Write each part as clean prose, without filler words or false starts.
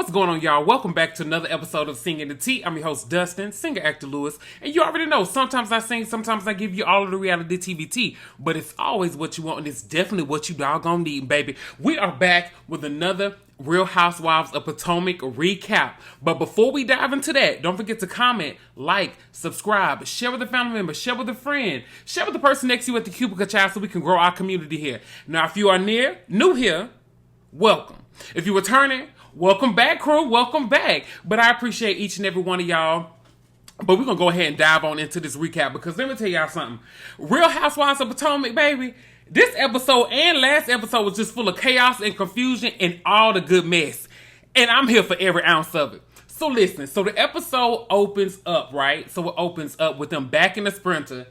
What's going on, y'all? Welcome back to another episode of Singing the Tea. I'm your host, Dustin, singer, actor Lewis. And you already know, sometimes I sing, sometimes I give you all of the reality TV tea. But it's always what you want, and it's definitely what you doggone need, baby. We are back with another Real Housewives of Potomac recap. But before we dive into that, don't forget to comment, like, subscribe, share with a family member, share with a friend, share with the person next to you at the cubicle, child, so we can grow our community here. Now, if you are new here, welcome. If you're returning, welcome back, crew. Welcome back. But I appreciate each and every one of y'all. But we're going to go ahead and dive on into this recap because let me tell y'all something. Real Housewives of Potomac, baby. This episode and last episode was just full of chaos and confusion and all the good mess. And I'm here for every ounce of it. So listen. So the episode opens up, right? So it opens up with them back in the Sprinter.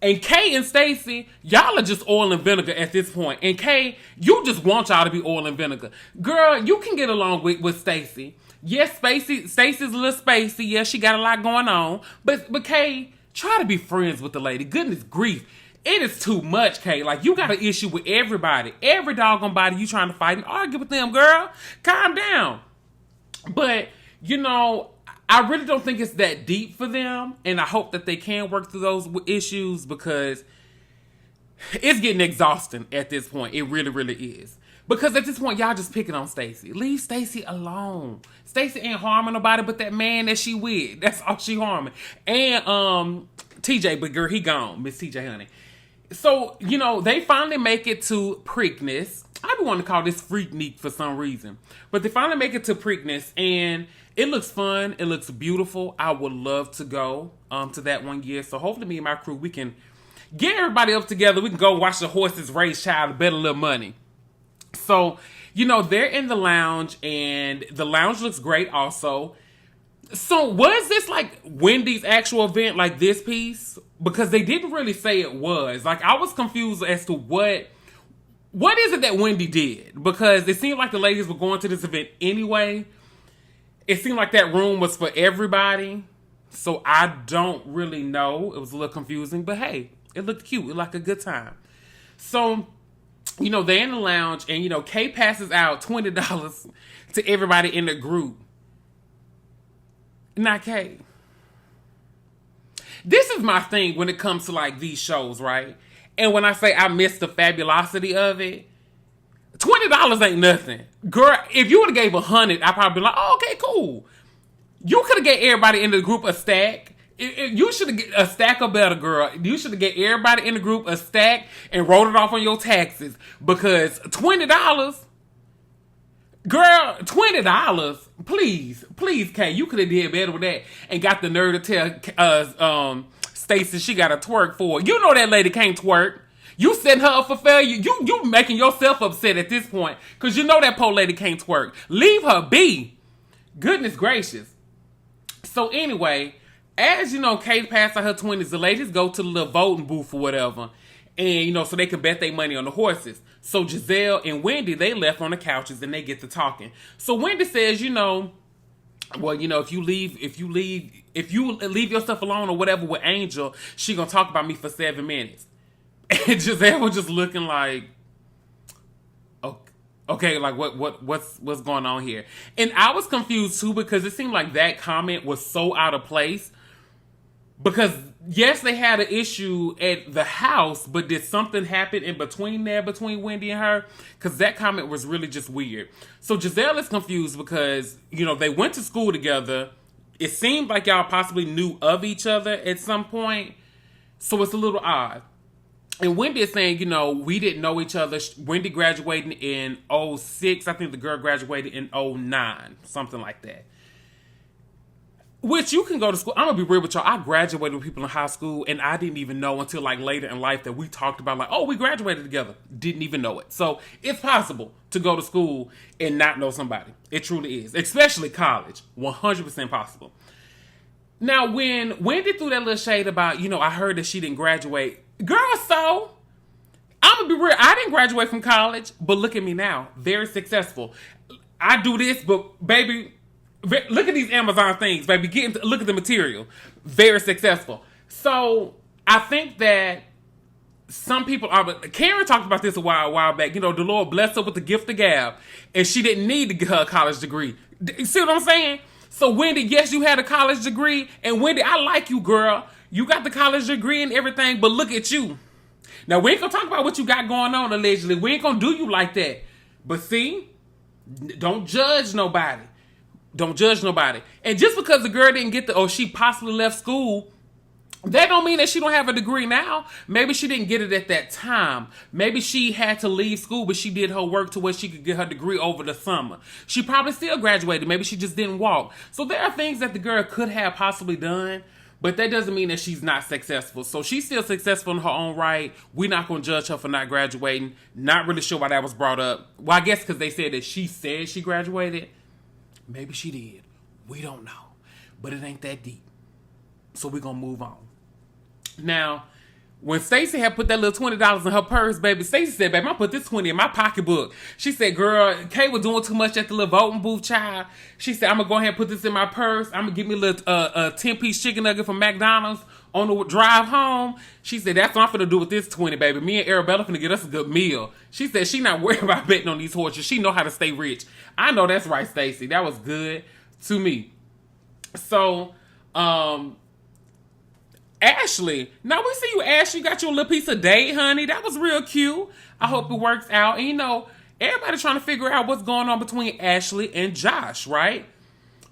And Kay and Stacey, y'all are just oil and vinegar at this point. And Kay, you just want y'all to be oil and vinegar. Girl, you can get along with Stacey. Yes, Stacey's a little spacey. Yes, she got a lot going on. But Kay, try to be friends with the lady. Goodness grief. It is too much, Kay. Like, you got an issue with everybody. Every doggone body you trying to fight and argue with them, girl. Calm down. But, you know, I really don't think it's that deep for them, and I hope that they can work through those issues because it's getting exhausting at this point. It really, really is. Because at this point, y'all just picking on Stacey. Leave Stacey alone. Stacey ain't harming nobody but that man that she with. That's all she harming. And TJ, but girl, he gone. Miss TJ, honey. So, you know, they finally make it to Preakness. I be wanting to call this Freaknik for some reason. But they finally make it to Preakness, and it looks fun. It looks beautiful. I would love to go to that one year. So hopefully me and my crew, we can get everybody up together. We can go watch the horses race, child, to bet a little money. So, you know, they're in the lounge, and the lounge looks great also. So was this like Wendy's actual event, like this piece? Because they didn't really say it was. Like, I was confused as to what is it that Wendy did? Because it seemed like the ladies were going to this event anyway. It seemed like that room was for everybody. So I don't really know. It was a little confusing. But hey, it looked cute. It looked like a good time. So, you know, they're in the lounge. And, you know, Kay passes out $20 to everybody in the group. Not Kay. This is my thing when it comes to, like, these shows, right? And when I say I miss the fabulosity of it, $20 ain't nothing. Girl, if you would have gave $100, I'd probably be like, oh, okay, cool. You could have gave everybody in the group a stack. You should have get a stack or better, girl. You should have gave everybody in the group a stack and wrote it off on your taxes. Because $20, girl, $20, please, Kay, you could have did better with that and got the nerve to tell Stacey she got a twerk for it. You know that lady can't twerk. You setting her up for failure. You making yourself upset at this point because you know that poor lady can't twerk. Leave her be. Goodness gracious. So anyway, as you know, Kay passed out her 20s. The ladies go to the little voting booth or whatever. And, you know, so they can bet their money on the horses. So Gizelle and Wendy, they left on the couches and they get to talking. So Wendy says, you know, well, you know, if you leave yourself alone or whatever with Angel, she gonna talk about me for 7 minutes. And Gizelle was just looking like, okay, like what's going on here? And I was confused too because it seemed like that comment was so out of place. Because yes, they had an issue at the house, but did something happen in between Wendy and her? Because that comment was really just weird. So Gizelle is confused because, you know, they went to school together. It seemed like y'all possibly knew of each other at some point. So it's a little odd. And Wendy is saying, you know, we didn't know each other. Wendy graduated in 2006. I think the girl graduated in 2009. Something like that. Which you can go to school. I'm going to be real with y'all. I graduated with people in high school and I didn't even know until like later in life that we talked about like, oh, we graduated together. Didn't even know it. So it's possible to go to school and not know somebody. It truly is. Especially college. 100% possible. Now, when Wendy threw that little shade about, you know, I heard that she didn't graduate. Girl, so I'm going to be real. I didn't graduate from college, but look at me now. Very successful. I do this, but baby, look at these Amazon things, baby. Look at the material. Very successful. So I think that some people are. Karen talked about this a while back. You know, the Lord blessed her with the gift of gab, and she didn't need to get her a college degree. See what I'm saying? So Wendy, yes, you had a college degree, and Wendy, I like you, girl. You got the college degree and everything, but look at you. Now, we ain't gonna talk about what you got going on, allegedly. We ain't gonna do you like that. But see, don't judge nobody. Don't judge nobody. And just because the girl didn't get or she possibly left school, that don't mean that she don't have a degree now. Maybe she didn't get it at that time. Maybe she had to leave school, but she did her work to where she could get her degree over the summer. She probably still graduated. Maybe she just didn't walk. So there are things that the girl could have possibly done, but that doesn't mean that she's not successful. So she's still successful in her own right. We're not going to judge her for not graduating. Not really sure why that was brought up. Well, I guess because they said that she said she graduated. Maybe she did. We don't know. But it ain't that deep. So we're going to move on. Now, when Stacey had put that little $20 in her purse, baby, Stacey said, baby, I put this 20 in my pocketbook. She said, girl, Kay was doing too much at the little voting booth, child. She said, I'm going to go ahead and put this in my purse. I'm going to give me a little 10-piece chicken nugget from McDonald's on the drive home. She said, that's what I'm going to do with this 20, baby. Me and Arabella finna get us a good meal. She said she not worried about betting on these horses. She know how to stay rich. I know that's right, Stacey. That was good to me. So, Ashley. Now we see you, Ashley. You got your little piece of date, honey. That was real cute. I hope it works out. And you know, everybody's trying to figure out what's going on between Ashley and Josh, right?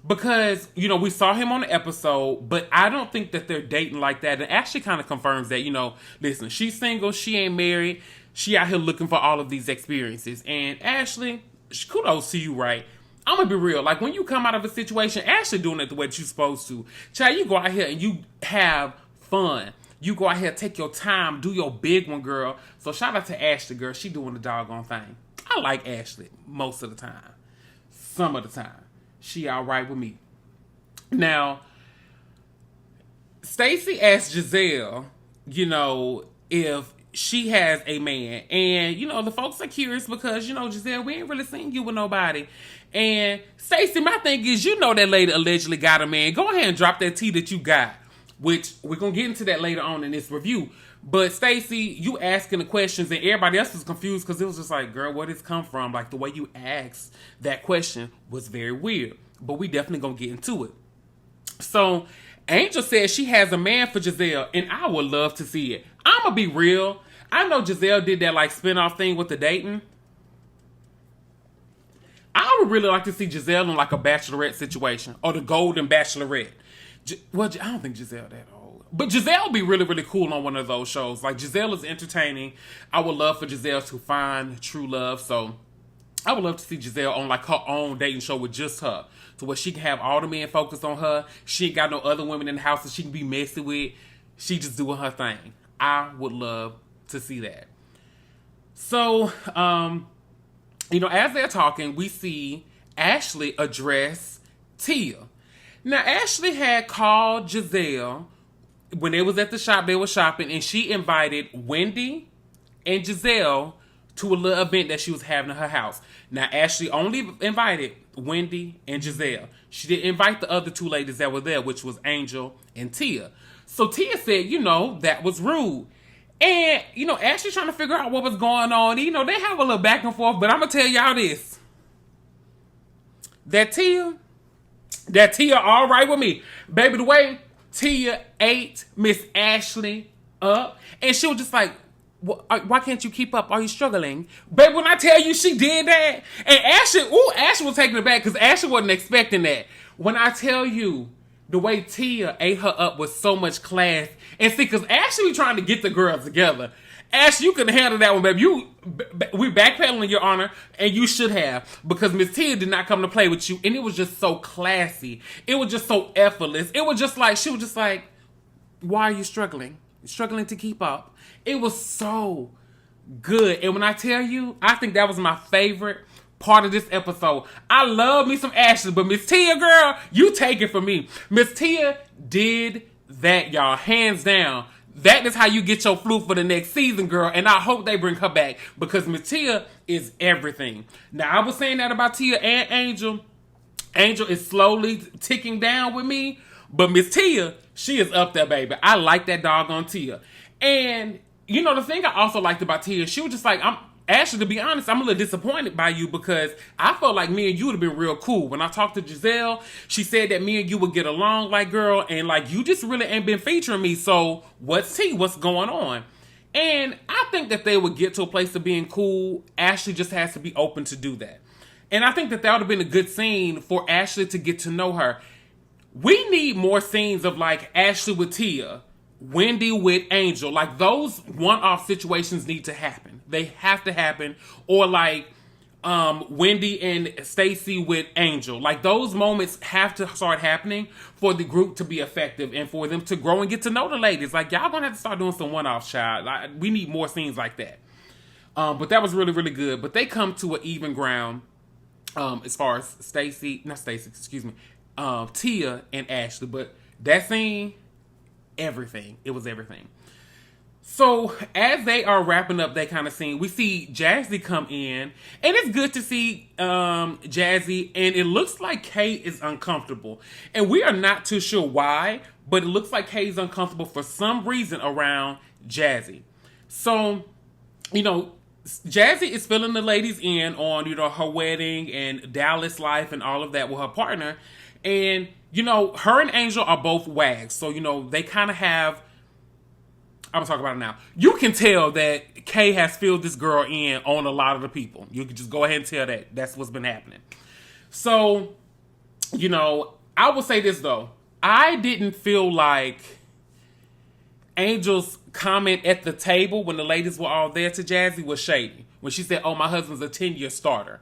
Because, you know, we saw him on the episode, but I don't think that they're dating like that. And Ashley kind of confirms that, you know, listen, she's single, she ain't married. She out here looking for all of these experiences. And Ashley, kudos to you, right? I'm going to be real. Like, when you come out of a situation, Ashley doing it the way that you're supposed to. Child, you go out here and you have fun. You go out here, take your time, do your big one, girl. So shout out to Ashley, girl. She doing the doggone thing. I like Ashley most of the time. Some of the time. She all right with me. Now, Stacey asked Gizelle, you know, if she has a man. And, you know, the folks are curious because, you know, Gizelle, we ain't really seen you with nobody. And Stacey, my thing is, you know that lady allegedly got a man. Go ahead and drop that tea that you got. Which we're going to get into that later on in this review. But Stacey, you asking the questions and everybody else was confused because it was just like, girl, where did this come from? Like, the way you asked that question was very weird. But we definitely going to get into it. So, Angel says she has a man for Gizelle, and I would love to see it. I'm going to be real. I know Gizelle did that, like, spinoff thing with the dating. I would really like to see Gizelle in, like, a Bachelorette situation. Or the Golden Bachelorette. Well, I don't think Gizelle that old. But Gizelle would be really, really cool on one of those shows. Like, Gizelle is entertaining. I would love for Gizelle to find true love. So, I would love to see Gizelle on, like, her own dating show with just her. To where she can have all the men focused on her. She ain't got no other women in the house that she can be messy with. She just doing her thing. I would love to see that. So, you know, as they're talking, we see Ashley address Tia. Now, Ashley had called Gizelle when they was at the shop, they were shopping, and she invited Wendy and Gizelle to a little event that she was having at her house. Now, Ashley only invited Wendy and Gizelle. She didn't invite the other two ladies that were there, which was Angel and Tia. So Tia said, you know, that was rude. And, you know, Ashley trying to figure out what was going on. You know, they have a little back and forth, but I'm going to tell y'all this. That Tia all right with me. Baby, the way Tia ate Miss Ashley up, and she was just like, why can't you keep up? Are you struggling? Baby, when I tell you she did that, and Ashley was taking it back because Ashley wasn't expecting that. When I tell you, the way Tia ate her up with so much class, and see, because Ashley was trying to get the girls together. Ashley, you can handle that one, baby. We backpedaling, Your Honor, and you should have, because Miss Tia did not come to play with you, and it was just so classy. It was just so effortless. It was just like, she was just like, why are you struggling? Struggling to keep up. It was so good. And when I tell you, I think that was my favorite part of this episode. I love me some Ashley, but Miss Tia, girl, you take it from me. Miss Tia did that, y'all, hands down. That is how you get your flute for the next season, girl. And I hope they bring her back because Miss Tia is everything. Now, I was saying that about Tia and Angel. Angel is slowly ticking down with me. But Miss Tia, she is up there, baby. I like that doggone Tia. And, you know, the thing I also liked about Tia, she was just like, Ashley, to be honest, I'm a little disappointed by you because I felt like me and you would have been real cool. When I talked to Giselle, she said that me and you would get along like, girl, and like you just really ain't been featuring me. So what's tea? What's going on? And I think that they would get to a place of being cool. Ashley just has to be open to do that. And I think that would have been a good scene for Ashley to get to know her. We need more scenes of like Ashley with Tia, Wendy with Angel. Like those one-off situations need to happen. They have to happen. Or like Wendy and Stacey with Angel. Like those moments have to start happening for the group to be effective and for them to grow and get to know the ladies. Like y'all gonna have to start doing some one-off child. Like, we need more scenes like that. But that was really, really good. But they come to an even ground as far as Tia and Ashley. But that scene, everything. It was everything. So as they are wrapping up that kind of scene, we see Jazzy come in, and it's good to see Jazzy, and it looks like Kay is uncomfortable, and we are not too sure why, but it looks like Kay is uncomfortable for some reason around Jazzy. So, you know, Jazzy is filling the ladies in on, you know, her wedding and Dallas life and all of that with her partner, and, you know, her and Angel are both wags, so, you know, they kind of have... I'm going to talk about it now. You can tell that Kay has filled this girl in on a lot of the people. You can just go ahead and tell that. That's what's been happening. So, you know, I will say this, though. I didn't feel like Angel's comment at the table when the ladies were all there to Jazzy was shady. When she said, oh, my husband's a 10-year starter.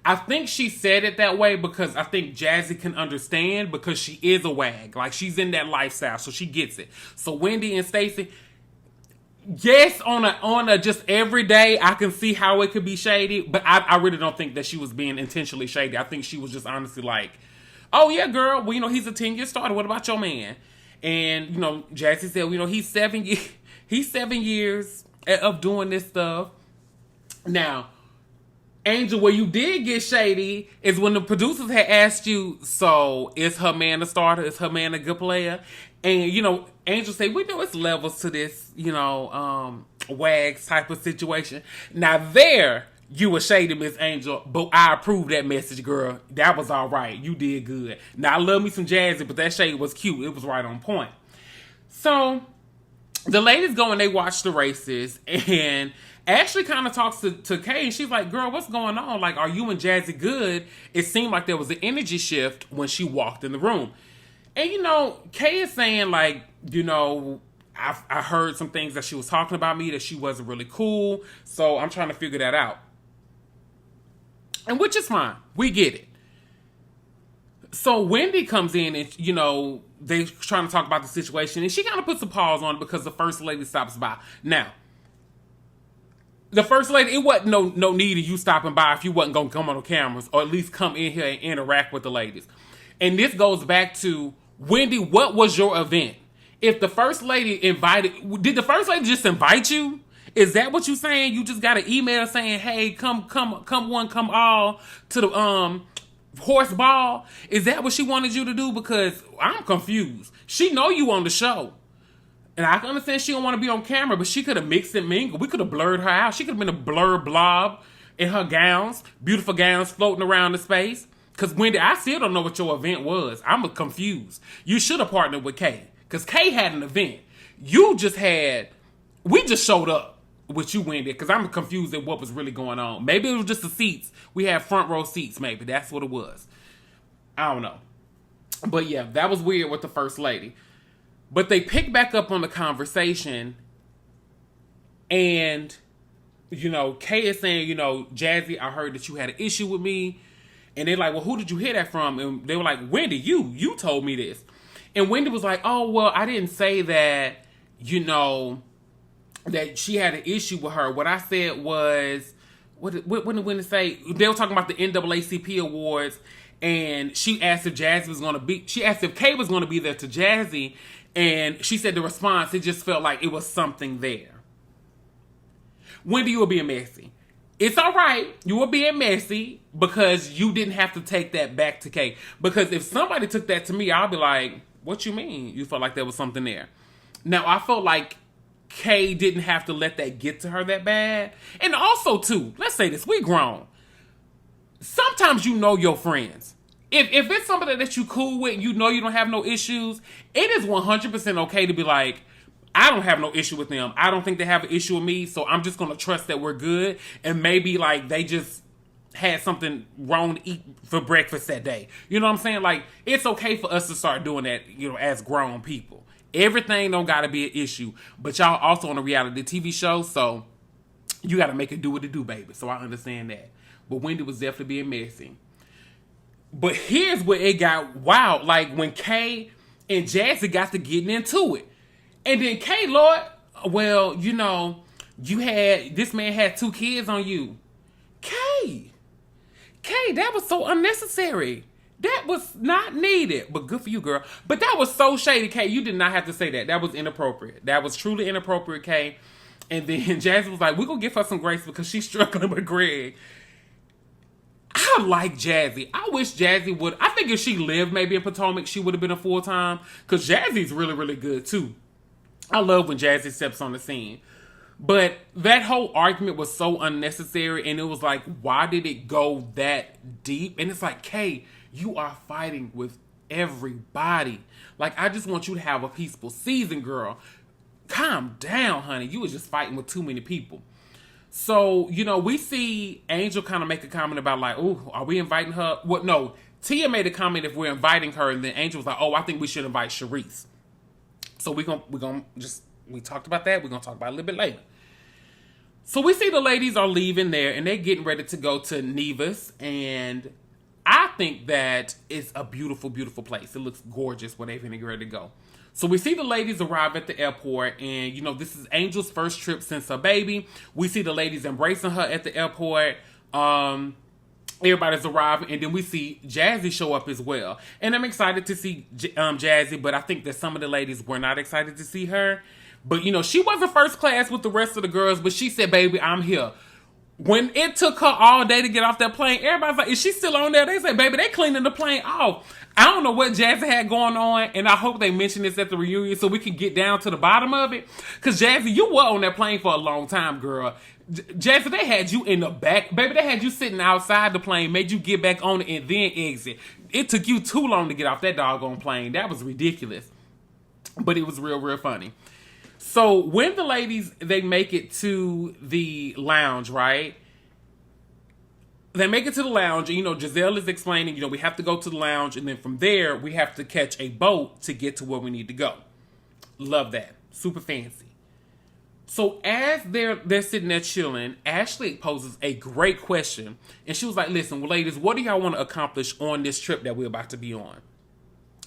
I think she said it that way because I think Jazzy can understand because she is a wag. Like, she's in that lifestyle, so she gets it. So, Wendy and Stacey... Yes, on a just every day, I can see how it could be shady, but I really don't think that she was being intentionally shady. I think she was just honestly like, oh yeah, girl, well, you know, he's a 10-year starter. What about your man? And, you know, Jazzy said, you know, he's 7 years of doing this stuff. Now, Angel, where you did get shady is when the producers had asked you, so is her man a starter? Is her man a good player? And, you know, Angel said, we know it's levels to this, you know, wags type of situation. Now there, you were shady, Miss Angel, but I approve that message, girl. That was all right. You did good. Now, I love me some Jazzy, but that shade was cute. It was right on point. So, the ladies go and they watch the races, and Ashley kind of talks to Kay, and she's like, girl, what's going on? Like, are you and Jazzy good? It seemed like there was an energy shift when she walked in the room. And, you know, Kay is saying, like, you know, I heard some things that she was talking about me, that she wasn't really cool. So I'm trying to figure that out. And which is fine. We get it. So Wendy comes in and, you know, they're trying to talk about the situation. And she kind of puts a pause on it because the first lady stops by. Now, the first lady, it wasn't no need of you stopping by if you wasn't going to come on the cameras. Or at least come in here and interact with the ladies. And this goes back to, Wendy, what was your event? If the first lady did the first lady just invite you? Is that what you saying? You just got an email saying, hey, come one, come all to the horse ball? Is that what she wanted you to do? Because I'm confused. She know you on the show. And I can understand she don't want to be on camera, but she could have mixed and mingled. We could have blurred her out. She could have been a blurred blob in her gowns, beautiful gowns floating around the space. Because, Wendy, I still don't know what your event was. I'm confused. You should have partnered with Kay. Because Kay had an event. We just showed up with you, Wendy. Because I'm confused at what was really going on. Maybe it was just the seats. We had front row seats, maybe. That's what it was. I don't know. But, yeah, that was weird with the first lady. But they pick back up on the conversation. And, you know, Kay is saying, you know, Jazzy, I heard that you had an issue with me. And they're like, well, who did you hear that from? And they were like, Wendy, you told me this. And Wendy was like, oh, well, I didn't say that, you know, that she had an issue with her. What I said was, what did Wendy say? They were talking about the NAACP awards. And she asked if Kay was going to be there to Jazzy. And she said the response, it just felt like it was something there. Wendy, you were being messy. It's all right. You were being messy because you didn't have to take that back to Kay. Because if somebody took that to me, I'll be like, what you mean? You felt like there was something there. Now, I felt like Kay didn't have to let that get to her that bad. And also, too, let's say this, we grown. Sometimes you know your friends. If it's somebody that you cool with and you know you don't have no issues, it is 100% okay to be like, I don't have no issue with them. I don't think they have an issue with me, so I'm just going to trust that we're good. And maybe, like, they just had something wrong to eat for breakfast that day. You know what I'm saying? Like, it's okay for us to start doing that, you know, as grown people. Everything don't got to be an issue. But y'all also on a reality TV show, so you got to make it do what it do, baby. So I understand that. But Wendy was definitely being messy. But here's where it got wild. Like, when Kay and Jazzy got to getting into it. And then Kay, Lord, well, you know, this man had 2 kids on you. Kay, that was so unnecessary. That was not needed. But good for you, girl. But that was so shady, Kay. You did not have to say that. That was inappropriate. That was truly inappropriate, Kay. And then Jazzy was like, we're going to give her some grace because she's struggling with Greg. I like Jazzy. I wish Jazzy would. I think if she lived maybe in Potomac, she would have been a full-time. Because Jazzy's really, really good, too. I love when Jazzy steps on the scene. But that whole argument was so unnecessary. And it was like, why did it go that deep? And it's like, Kay, you are fighting with everybody. Like, I just want you to have a peaceful season, girl. Calm down, honey. You was just fighting with too many people. So, you know, we see Angel kind of make a comment about like, oh, are we inviting her? What? No, Tia made a comment if we're inviting her, and then Angel was like, oh, I think we should invite Sharice. So we talked about that. We're going to talk about it a little bit later. So we see the ladies are leaving there, and they're getting ready to go to Neva's, and I think that it's a beautiful, beautiful place. It looks gorgeous where they're going to get ready to go. So we see the ladies arrive at the airport, and, you know, this is Angel's first trip since her baby. We see the ladies embracing her at the airport. Everybody's arriving, and then we see Jazzy show up as well. And I'm excited to see Jazzy, but I think that some of the ladies were not excited to see her. But, you know, she wasn't first class with the rest of the girls, but she said, baby, I'm here. When it took her all day to get off that plane, everybody's like, is she still on there? They say, baby, they cleaning the plane off. I don't know what Jazzy had going on, and I hope they mention this at the reunion so we can get down to the bottom of it. Because, Jazzy, you were on that plane for a long time, girl. Jazzy, they had you in the back. Baby, they had you sitting outside the plane, made you get back on it and then exit. It took you too long to get off that doggone plane. That was ridiculous. But it was real, real funny. So, when the ladies, they make it to the lounge, right? They make it to the lounge, and, you know, Gizelle is explaining, you know, we have to go to the lounge, and then from there, we have to catch a boat to get to where we need to go. Love that. Super fancy. So as they're sitting there chilling, Ashley poses a great question, and she was like, listen, well, ladies, what do y'all want to accomplish on this trip that we're about to be on?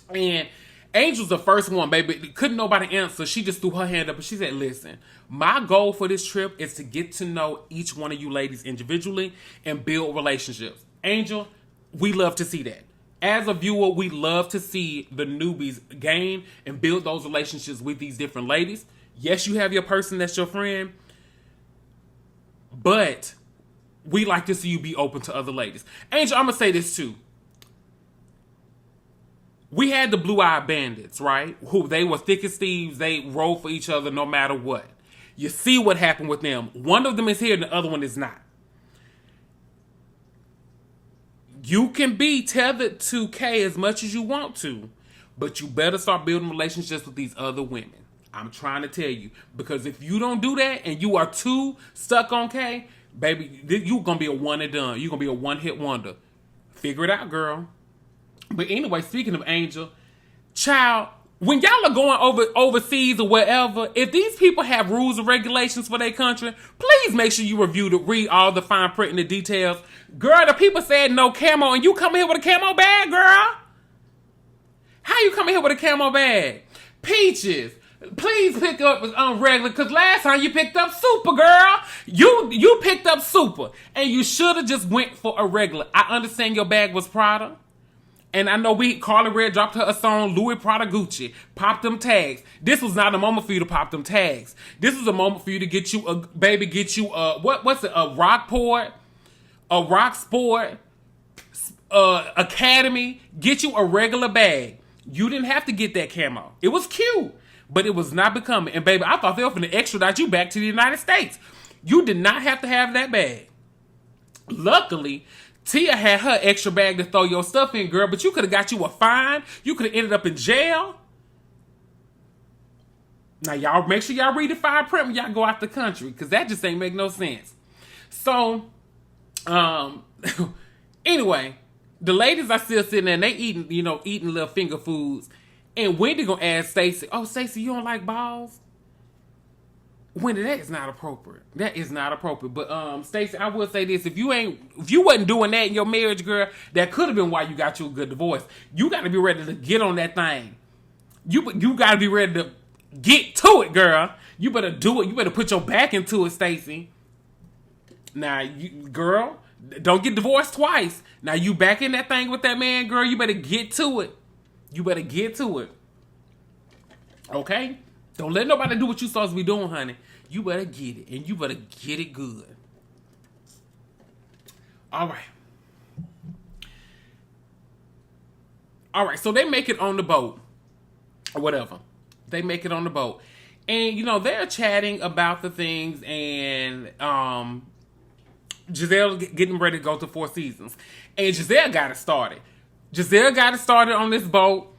And Angel's the first one, baby. Couldn't nobody answer. She just threw her hand up and she said, listen, my goal for this trip is to get to know each one of you ladies individually and build relationships. Angel, we love to see that. As a viewer, we love to see the newbies gain and build those relationships with these different ladies. Yes, you have your person that's your friend, but we like to see you be open to other ladies. Angel, I'm going to say this too. We had the blue-eyed bandits, right? Who they were thick as thieves. They rolled for each other no matter what. You see what happened with them. One of them is here and the other one is not. You can be tethered to Kay as much as you want to, but you better start building relationships with these other women. I'm trying to tell you. Because if you don't do that and you are too stuck on Kay, baby, you're going to be a one and done. You're going to be a one-hit wonder. Figure it out, girl. But anyway, speaking of Angel, child, when y'all are going overseas or wherever, if these people have rules and regulations for their country, please make sure you read all the fine print and the details. Girl, the people said no camo, and you come here with a camo bag, girl? How you coming here with a camo bag? Peaches, please pick up regular, because last time you picked up super, girl. You picked up super, and you should have just went for a regular. I understand your bag was Prada. And I know Carly Red dropped her a song, Louis Prada Gucci. Pop them tags. This was not a moment for you to pop them tags. This was a moment for you to get you what's it? A Rockport, a Rock Sport, Academy. Get you a regular bag. You didn't have to get that camo. It was cute. but it was not becoming. And baby, I thought they were going to extradite you back to the United States. You did not have to have that bag. Luckily, Tia had her extra bag to throw your stuff in, girl, but you could have got you a fine. You could have ended up in jail. Now, y'all make sure y'all read the fine print when y'all go out the country, because that just ain't make no sense. So, anyway, the ladies are still sitting there and they eating little finger foods. And Wendy gonna ask Stacey, "Oh, Stacey, you don't like balls?" Wendy, that is not appropriate. That is not appropriate. But Stacey, I will say this: if you wasn't doing that in your marriage, girl, that could have been why you got you a good divorce. You got to be ready to get on that thing. You got to be ready to get to it, girl. You better do it. You better put your back into it, Stacey. Now, girl, don't get divorced twice. Now you back in that thing with that man, girl. You better get to it. You better get to it. Okay? Don't let nobody do what you supposed to be doing, honey. You better get it. And you better get it good. All right. So they make it on the boat. Or whatever. They make it on the boat. And, they're chatting about the things. And Gizelle getting ready to go to Four Seasons. And Gizelle got it started. On this boat.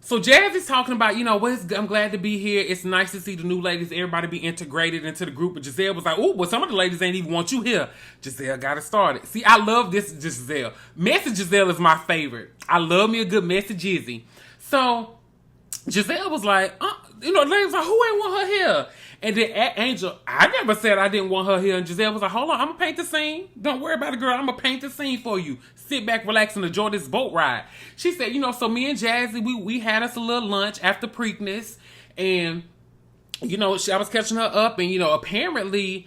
So Jazzy's talking about, I'm glad to be here. It's nice to see the new ladies, everybody be integrated into the group. But Gizelle was like, oh, well, some of the ladies ain't even want you here. Gizelle got it started. See, I love this Gizelle. Messy Gizelle is my favorite. I love me a good messy Jizzy. So Gizelle was like, the lady was like, who ain't want her here? And then Angel, I never said I didn't want her here. And Gizelle was like, hold on, I'm going to paint the scene. Don't worry about it, girl. I'm going to paint the scene for you. Sit back, relax, and enjoy this boat ride. She said, so me and Jazzy, we had us a little lunch after Preakness. And, I was catching her up. And, apparently,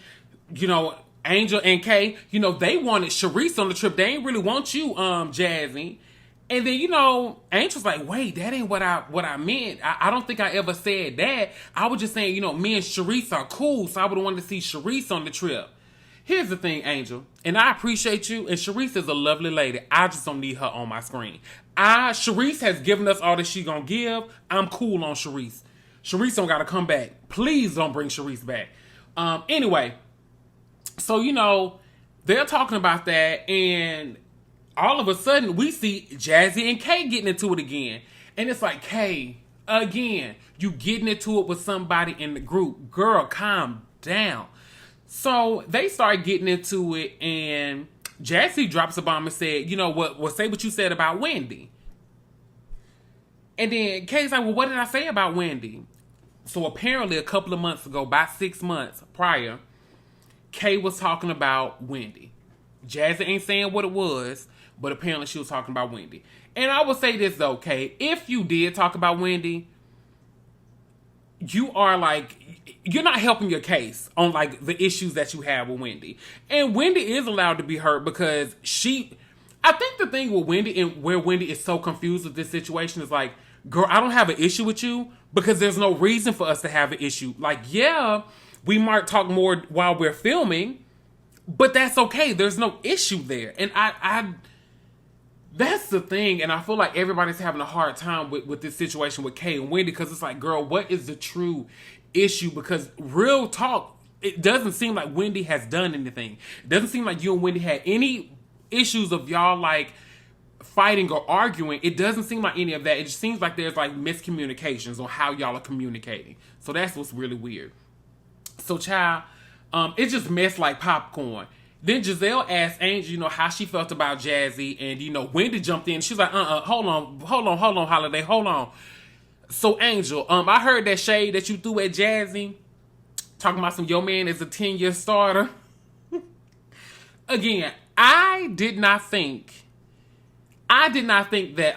Angel and Kay, they wanted Sharice on the trip. They ain't really want you, Jazzy. And then, Angel's like, wait, that ain't what I meant. I don't think I ever said that. I was just saying, me and Sharice are cool, so I would have wanted to see Sharice on the trip. Here's the thing, Angel, and I appreciate you, and Sharice is a lovely lady. I just don't need her on my screen. Sharice has given us all that she gonna give. I'm cool on Sharice. Sharice don't gotta come back. Please don't bring Sharice back. Anyway, so, they're talking about that, and all of a sudden, we see Jazzy and Kay getting into it again. And it's like, Kay, again, you getting into it with somebody in the group. Girl, calm down. So they start getting into it, and Jazzy drops a bomb and said, well, say what you said about Wendy. And then Kay's like, well, what did I say about Wendy? So apparently a couple of months ago, about 6 months prior, Kay was talking about Wendy. Jazzy ain't saying what it was, but apparently she was talking about Wendy. And I will say this though, Kay, if you did talk about Wendy, you're not helping your case on the issues that you have with Wendy. And Wendy is allowed to be hurt because I think the thing with Wendy and where Wendy is so confused with this situation is like, girl, I don't have an issue with you because there's no reason for us to have an issue. Yeah, we might talk more while we're filming, but that's okay. There's no issue there. And that's the thing, and I feel like everybody's having a hard time with this situation with Kay and Wendy because it's like, girl, what is the true issue? Because real talk, it doesn't seem like Wendy has done anything. It doesn't seem like you and Wendy had any issues of y'all fighting or arguing. It doesn't seem like any of that. It just seems like there's miscommunications on how y'all are communicating. So that's what's really weird. So, child, it just messed like popcorn. Then Gizelle asked Angel, how she felt about Jazzy, and Wendy jumped in. She's like, hold on, Holiday, hold on. So Angel, I heard that shade that you threw at Jazzy, talking about your man is a 10-year starter. Again, I did not think that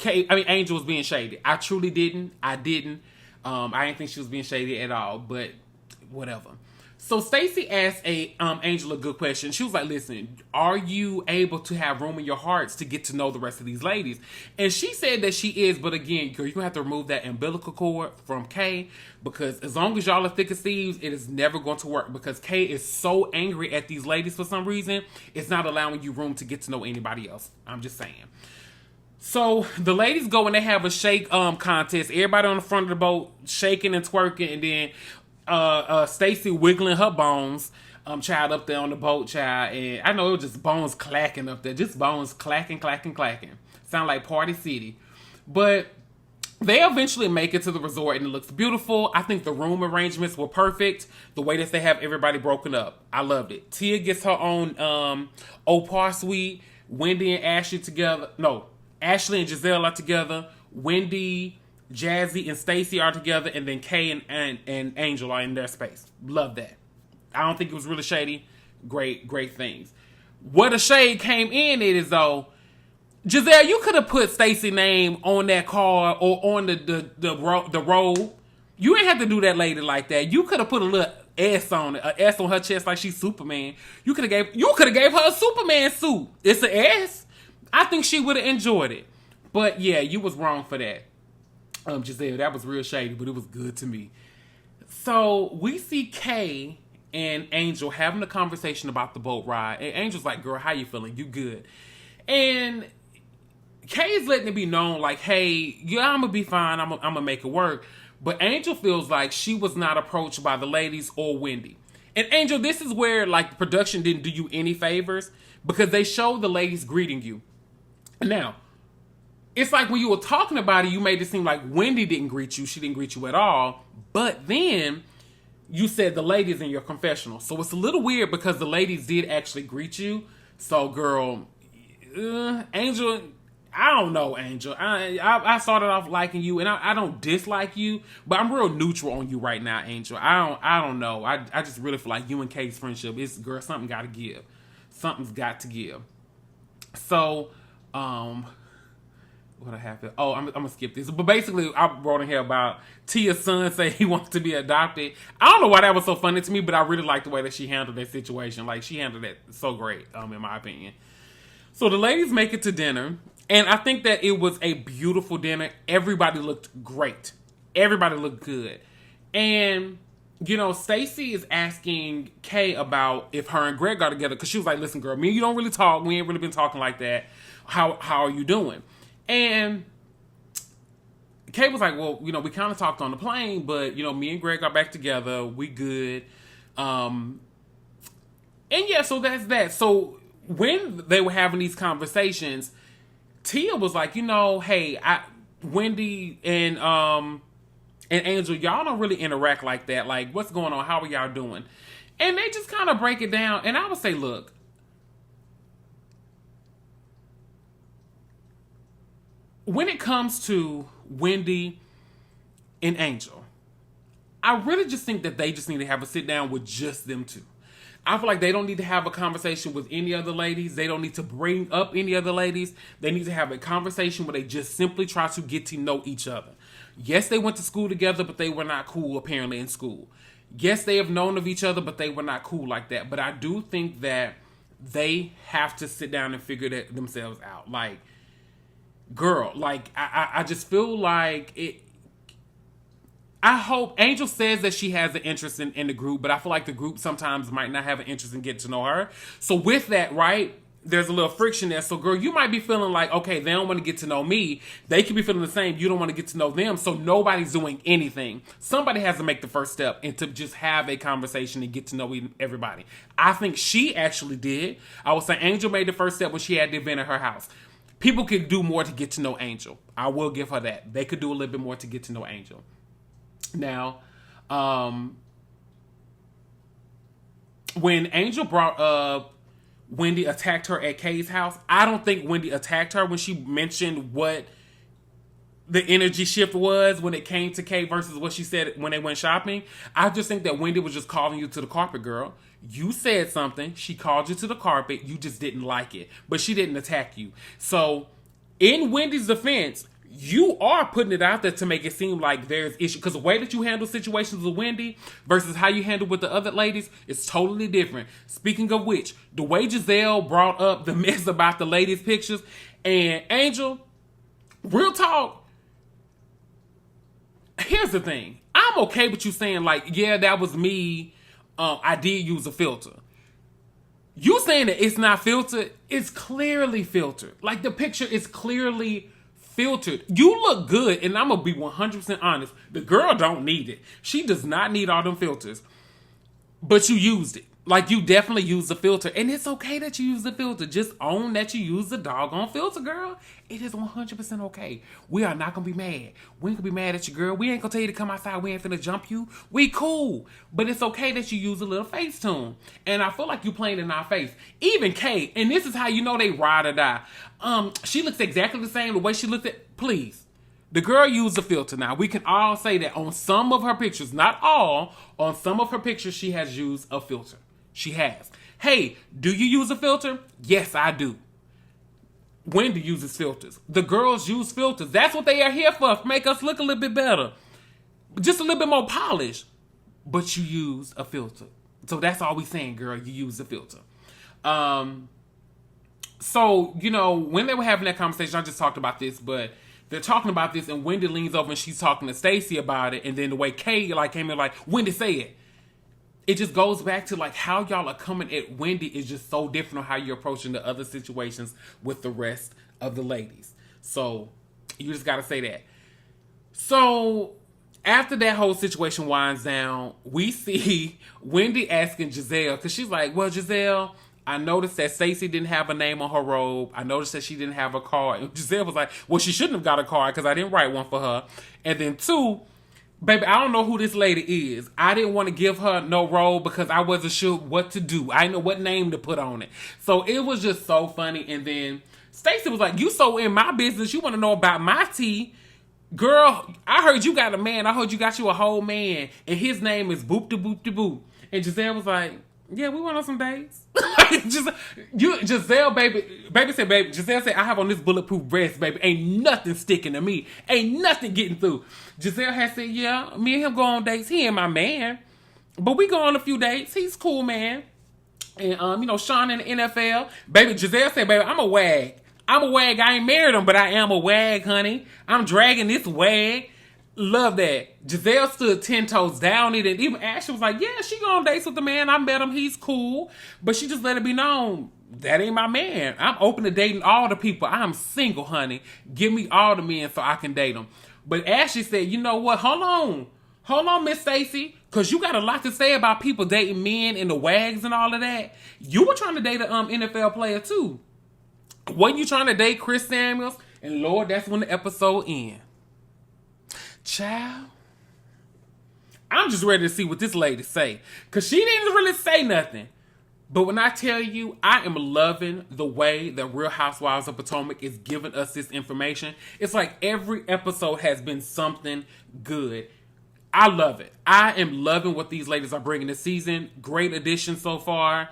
Angel was being shady. I truly didn't. I didn't think she was being shady at all. But whatever. So Stacey asked Angel a good question. She was like, listen, are you able to have room in your hearts to get to know the rest of these ladies? And she said that she is, but again, girl, you're going to have to remove that umbilical cord from Kay, because as long as y'all are thick as thieves, it is never going to work, because Kay is so angry at these ladies for some reason, it's not allowing you room to get to know anybody else. I'm just saying. So the ladies go and they have a shake contest. Everybody on the front of the boat shaking and twerking, and then Stacey wiggling her bones, child up there on the boat, child. And I know it was just bones clacking up there, just bones clacking, clacking, clacking. Sound like Party City. But they eventually make it to the resort and it looks beautiful. I think the room arrangements were perfect. The way that they have everybody broken up, I loved it. Tia gets her own Opar suite. Wendy and Ashley together. No, Ashley and Giselle are together. Wendy, Jazzy, and Stacey are together. And then Kay and Angel are in their space. Love that. I don't think it was really shady. Great things. Where the shade came in is though, Giselle, you could have put Stacey's name on that card or on the robe. You ain't have to do that lady like that. You could have put a little S on it, an S on her chest like she's Superman. You could have gave her a Superman suit. It's an S. I think she would have enjoyed it. But yeah, you was wrong for that. Giselle, that was real shady, but it was good to me. So we see Kay and Angel having a conversation about the boat ride. And Angel's like, girl, how you feeling? You good? And Kay is letting it be known, like, hey, yeah, I'm going to be fine. I'm going to make it work. But Angel feels like she was not approached by the ladies or Wendy. And Angel, this is where, like, the production didn't do you any favors because they showed the ladies greeting you. Now, it's like when you were talking about it, you made it seem like Wendy didn't greet you. She didn't greet you at all. But then you said the ladies in your confessional. So it's a little weird because the ladies did actually greet you. So, girl, Angel, I don't know, Angel. I started off liking you, and I don't dislike you, but I'm real neutral on you right now, Angel. I don't know. I just really feel like you and Kay's friendship is, girl, something got to give. Something's got to give. So, what happened? Oh, I'm gonna skip this. But basically, I wrote in here about Tia's son saying he wants to be adopted. I don't know why that was so funny to me, but I really like the way that she handled that situation. Like, she handled it so great, in my opinion. So the ladies make it to dinner, and I think that it was a beautiful dinner. Everybody looked great. Everybody looked good. And, you know, Stacey is asking Kay about if her and Greg got together, because she was like, listen, girl, me and you don't really talk. We ain't really been talking like that. How are you doing? And Kay was like, well, you know, we kind of talked on the plane, but, you know, me and Greg got back together. We good. And yeah, so that's that. So when they were having these conversations, Tia was like, you know, hey, Wendy and Angel, y'all don't really interact like that. Like, what's going on? How are y'all doing? And they just kind of break it down. And I would say, look, when it comes to Wendy and Angel, I really just think that they just need to have a sit down with just them two. I feel like they don't need to have a conversation with any other ladies. They don't need to bring up any other ladies. They need to have a conversation where they just simply try to get to know each other. Yes, they went to school together, but they were not cool apparently in school. Yes, they have known of each other, but they were not cool like that. But I do think that they have to sit down and figure that themselves out. Like, girl, like, I just feel like it. I hope Angel says that she has an interest in the group, but I feel like the group sometimes might not have an interest in getting to know her. So with that, right, there's a little friction there. So, girl, you might be feeling like, okay, they don't want to get to know me. They could be feeling the same. You don't want to get to know them. So nobody's doing anything. Somebody has to make the first step and to just have a conversation and get to know everybody. I think she actually did. I would say Angel made the first step when she had the event at her house. People could do more to get to know Angel. I will give her that. They could do a little bit more to get to know Angel. Now, when Angel brought up Wendy attacked her at Kay's house, I don't think Wendy attacked her when she mentioned what the energy shift was when it came to Kay versus what she said when they went shopping. I just think that Wendy was just calling you to the carpet, girl. You said something. She called you to the carpet. You just didn't like it. But she didn't attack you. So, in Wendy's defense, you are putting it out there to make it seem like there's issue. Because the way that you handle situations with Wendy versus how you handle with the other ladies is totally different. Speaking of which, the way Giselle brought up the mess about the ladies' pictures, and Angel, real talk, here's the thing. I'm okay with you saying, like, yeah, that was me. I did use a filter. You saying that it's not filtered, it's clearly filtered. Like, the picture is clearly filtered. You look good, and I'm gonna be 100% honest. The girl don't need it. She does not need all them filters. But you used it. Like, you definitely used the filter. And it's okay that you use the filter. Just own that you use the doggone filter, girl. It is 100% okay. We are not going to be mad. We ain't going to be mad at you, girl. We ain't going to tell you to come outside. We ain't finna jump you. We cool. But it's okay that you use a little face tune. And I feel like you playing in our face. Even Kay, and this is how you know they ride or die. She looks exactly the same. The way she looked at... Please. The girl used a filter. Now, we can all say that on some of her pictures, not all, on some of her pictures, she has used a filter. She has. Hey, do you use a filter? Yes, I do. Wendy uses filters. The girls use filters. That's what they are here for make us look a little bit better. Just a little bit more polished. But you use a filter. So that's all we saying, girl. You use a filter. So, you know, when they were having that conversation, I just talked about this, but... They're talking about this, and Wendy leans over and she's talking to Stacey about it. And then the way Kay came in Wendy, say it. It just goes back to how y'all are coming at Wendy is just so different on how you're approaching the other situations with the rest of the ladies. So you just got to say that. So after that whole situation winds down, we see Wendy asking Gizelle, because she's like, well, Gizelle, I noticed that Stacey didn't have a name on her robe. I noticed that she didn't have a card. And Gizelle was like, well, she shouldn't have got a card because I didn't write one for her. And then 2, baby, I don't know who this lady is. I didn't want to give her no robe because I wasn't sure what to do. I didn't know what name to put on it. So it was just so funny. And then Stacey was like, you so in my business, you want to know about my tea. Girl, I heard you got a man. I heard you got you a whole man. And his name is Boop de Boop de Boop. And Gizelle was like, yeah, we went on some dates. Gizelle, Gizelle said, I have on this bulletproof vest, baby. Ain't nothing sticking to me. Ain't nothing getting through. Giselle has said, yeah, me and him go on dates. He ain't my man. But we go on a few dates. He's cool, man. And, Sean in the NFL. Baby, Giselle said, baby, I'm a wag. I'm a wag. I ain't married him, but I am a wag, honey. I'm dragging this wag. Love that. Giselle stood 10 toes down it, and even Ashley was like, yeah, she go on dates with the man. I met him. He's cool. But she just let it be known, that ain't my man. I'm open to dating all the people. I'm single, honey. Give me all the men so I can date them. But Ashley said, you know what? Hold on, Miss Stacey. Because you got a lot to say about people dating men and the wags and all of that. You were trying to date an NFL player, too. Wasn't you trying to date Chris Samuels? And Lord, that's when the episode ends. Child, I'm just ready to see what this lady say. Because she didn't really say nothing. But when I tell you, I am loving the way that Real Housewives of Potomac is giving us this information. It's like every episode has been something good. I love it. I am loving what these ladies are bringing this season. Great addition so far.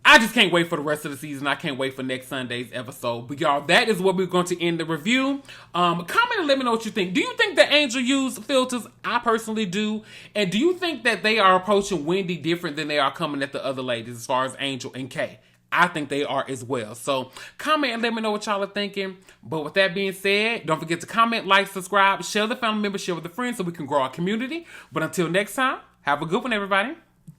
I just can't wait for the rest of the season. I can't wait for next Sunday's episode. But y'all, that is where we're going to end the review. Comment and let me know what you think. Do you think that Angel used filters? I personally do. And do you think that they are approaching Wendy different than they are coming at the other ladies as far as Angel and Kay? I think they are as well. So comment and let me know what y'all are thinking. But with that being said, don't forget to comment, like, subscribe, share with the family members, share with the friends so we can grow our community. But until next time, have a good one, everybody.